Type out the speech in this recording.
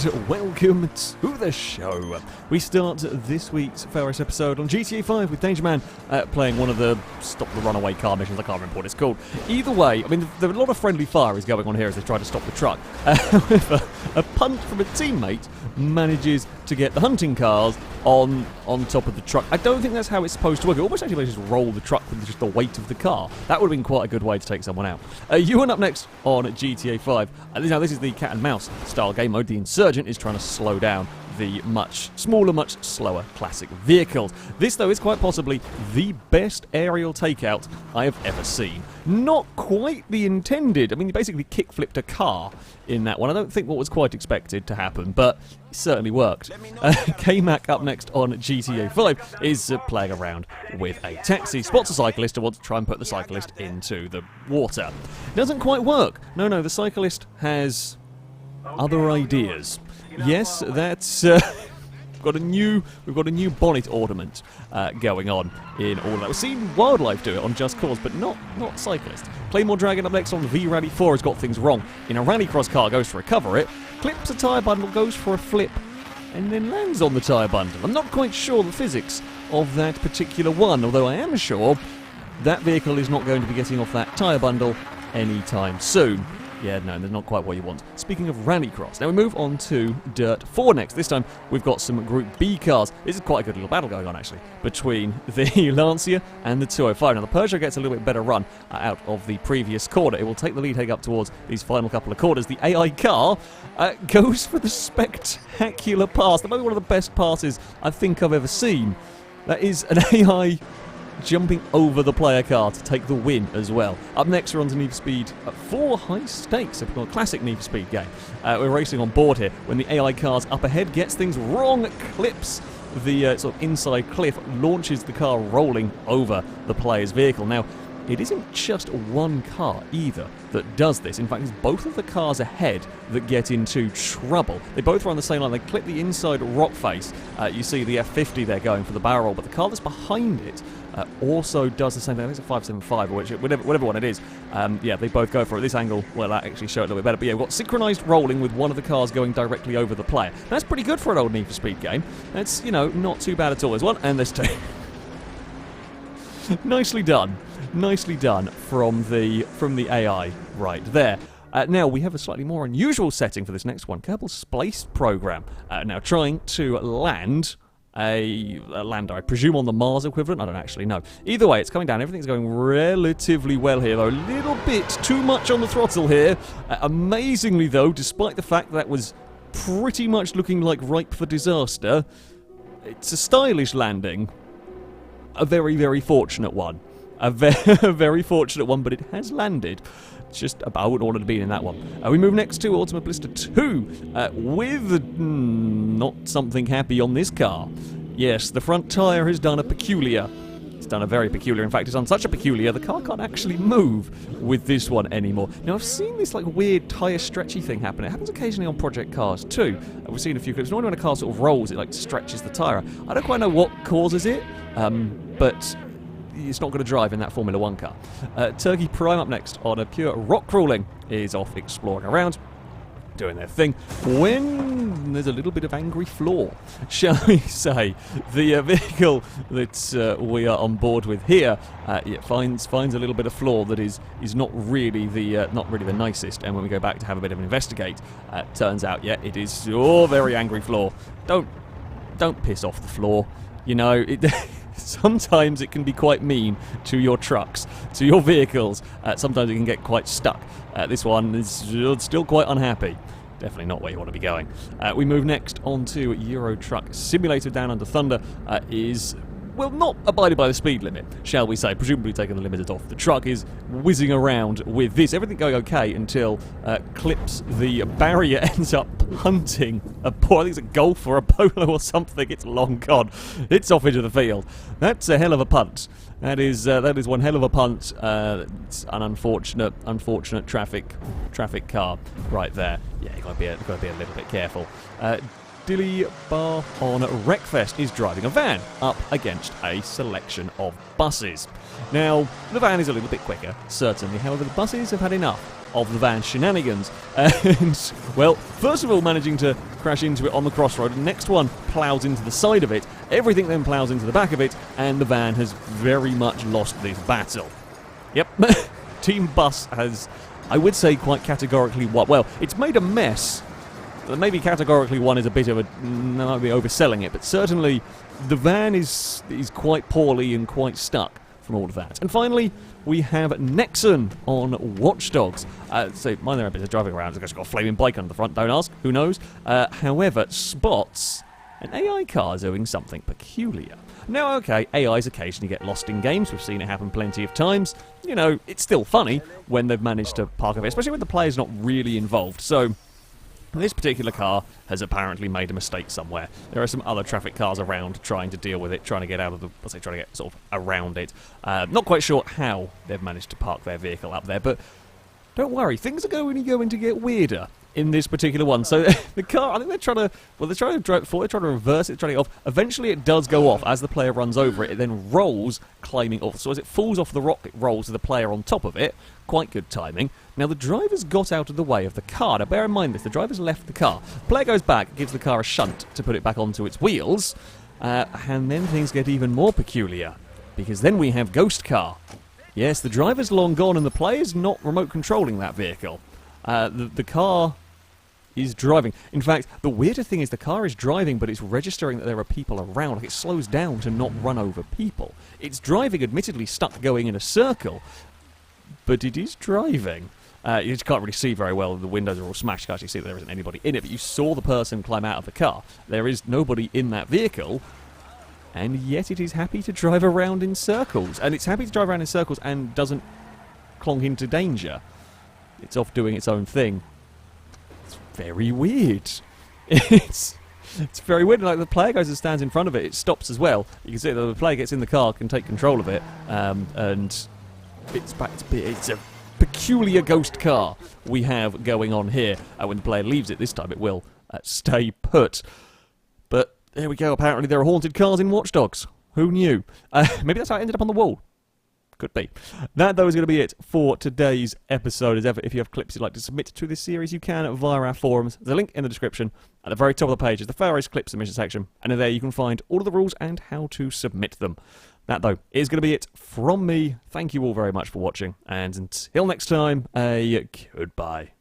and welcome to the show. We start this week's FailRace episode on GTA 5 with Danger Man playing one of the stop the runaway car missions. I can't remember what it's called. Either way, I mean, there are a lot of friendly fire is going on here as they try to stop the truck. However, a punt from a teammate manages to get the hunting cars on top of the truck. I don't think that's how it's supposed to work. It almost actually just roll the truck with just the weight of the car. That would have been quite a good way to take someone out. You went up next on GTA 5. Now, this is the cat and mouse style game mode. The Insurgent is trying to slow down the much smaller, much slower classic vehicles. This, though, is quite possibly the best aerial takeout I have ever seen. Not quite the intended. I mean, you basically kick-flipped a car in that one. I don't think what was quite expected to happen, but it certainly worked. K-Mac up next on GTA 5 is playing around with a taxi. Spots a cyclist and wants to try and put the cyclist into the water. Doesn't quite work. No, the cyclist has other ideas. Yes, that's we've got a new bonnet ornament going on in all of that. We've seen wildlife do it on Just Cause, but not cyclists. Claymore Dragon up next on V-Rally 4 has got things wrong in a Rallycross car, goes to recover it, clips a tyre bundle, goes for a flip, and then lands on the tyre bundle. I'm not quite sure the physics of that particular one, although I am sure that vehicle is not going to be getting off that tyre bundle anytime soon. Yeah, no, they're not quite what you want. Speaking of Rallycross, now we move on to Dirt 4 next. This time we've got some Group B cars. This is quite a good little battle going on, actually, between the Lancia and the 205. Now, the Peugeot gets a little bit better run out of the previous corner. It will take the lead heading up towards these final couple of quarters. The AI car goes for the spectacular pass. That might be one of the best passes I think I've ever seen. That is an AI jumping over the player car to take the win as well. Up next, we're on to Need for Speed 4 High Stakes, a classic Need for Speed game. We're racing on board here when the AI car's up ahead, gets things wrong, clips the sort of inside cliff, launches the car rolling over the player's vehicle. Now, it isn't just one car either that does this. In fact, it's both of the cars ahead that get into trouble. They both run the same line. They clip the inside rock face. You see the F50 there going for the barrel roll, but the car that's behind it also does the same thing. I think it's a 575 or whatever one it is. Yeah, they both go for it. This angle, well, that actually show it a little bit better. But yeah, we've got synchronized rolling with one of the cars going directly over the player. That's pretty good for an old Need for Speed game. That's, not too bad at all. There's one, and there's two. Nicely done from the AI right there. Now we have a slightly more unusual setting for this next one. Kerbal Space Program now trying to land a lander, I presume on the Mars equivalent. I don't actually know. Either way, it's coming down. Everything's going relatively well here, though. A little bit too much on the throttle here. Amazingly, though, despite the fact that was pretty much looking like ripe for disaster, it's a stylish landing. A very, very fortunate one. A very fortunate one, but it has landed. It's just about I wouldn't want to be in that one. We move next to Ultimate Blister 2 with not something happy on this car. Yes, the front tyre has done a peculiar. It's done a very peculiar. In fact, it's done such a peculiar, the car can't actually move with this one anymore. Now, I've seen this weird tyre stretchy thing happen. It happens occasionally on project cars too. We've seen a few clips. Normally when a car sort of rolls, it stretches the tyre. I don't quite know what causes it, but it's not going to drive in that Formula 1 car. Turkey Prime up next on a pure rock crawling is off exploring around, doing their thing, when there's a little bit of angry flaw, shall we say. The vehicle that we are on board with here finds a little bit of flaw that is not really the nicest, and when we go back to have a bit of an investigate, turns out, it is very angry flaw. Don't piss off the flaw. Sometimes it can be quite mean to your trucks, to your vehicles. Sometimes it can get quite stuck. This one is still quite unhappy. Definitely not where you want to be going. We move next on to Euro Truck Simulator down under Thunder. Is not abided by the speed limit, shall we say. Presumably taking the limiters off. The truck is whizzing around with this. Everything going okay until clips the barrier, ends up punting a I think it's a Golf or a Polo or something. It's long gone. It's off into the field. That's a hell of a punt. That is one hell of a punt. It's an unfortunate traffic car right there. Yeah, you got to be a little bit careful. Dilly Bar on Wreckfest is driving a van up against a selection of buses. Now, the van is a little bit quicker, certainly. However, the buses have had enough of the van's shenanigans. And, well, first of all, managing to crash into it on the crossroad. The next one ploughs into the side of it. Everything then ploughs into the back of it, and the van has very much lost this battle. Yep. Team Bus has, I would say, quite categorically won. Well, it's made a mess. Maybe categorically one is a bit of a... might be overselling it, but certainly the van is quite poorly and quite stuck from all of that. And finally, we have Nexon on Watch Dogs. So, mind their own business, driving around. It's got a flaming bike under the front, don't ask, who knows. However, spots an AI car doing something peculiar. Now, okay, AIs occasionally get lost in games. We've seen it happen plenty of times. You know, it's still funny when they've managed to park a bit, especially when the player's not really involved. So, this particular car has apparently made a mistake somewhere. There are some other traffic cars around trying to deal with it, trying to get out of the... trying to get sort of around it. Not quite sure how they've managed to park their vehicle up there, but don't worry, things are going to get weirder in this particular one. So the car, I think they're trying to... well, they're trying to drive forward, they're trying to reverse it, trying to get off. Eventually it does go off. As the player runs over it, it then rolls, climbing off. So as it falls off the rock, it rolls to the player on top of it. Quite good timing. Now, the driver's got out of the way of the car. Now, bear in mind this. The driver's left the car. The player goes back, gives the car a shunt to put it back onto its wheels. And then things get even more peculiar. Because then we have Ghost Car. Yes, the driver's long gone and the player's not remote controlling that vehicle. The car is driving. In fact, the weirder thing is the car is driving, but it's registering that there are people around. Like, it slows down to not run over people. It's driving, admittedly stuck going in a circle, but it is driving. You just can't really see very well. The windows are all smashed. You can't actually see that there isn't anybody in it, but you saw the person climb out of the car. There is nobody in that vehicle, and yet it is happy to drive around in circles. And it's happy to drive around in circles and doesn't clonk into danger. It's off doing its own thing. It's very weird. It's very weird. Like, the player goes and stands in front of it, it stops as well. You can see that the player gets in the car, can take control of it, and it's back to be... it's a peculiar ghost car we have going on here. When the player leaves it this time, it will stay put. But there we go. Apparently there are haunted cars in Watch Dogs. Who knew? Maybe that's how it ended up on the wall. Could be. That, though, is going to be it for today's episode. As ever, if you have clips you'd like to submit to this series, you can via our forums. There's a link in the description. At the very top of the page is the FailRace clip submission section, and in there you can find all of the rules and how to submit them. That, though, is going to be it from me. Thank you all very much for watching, and until next time, a goodbye.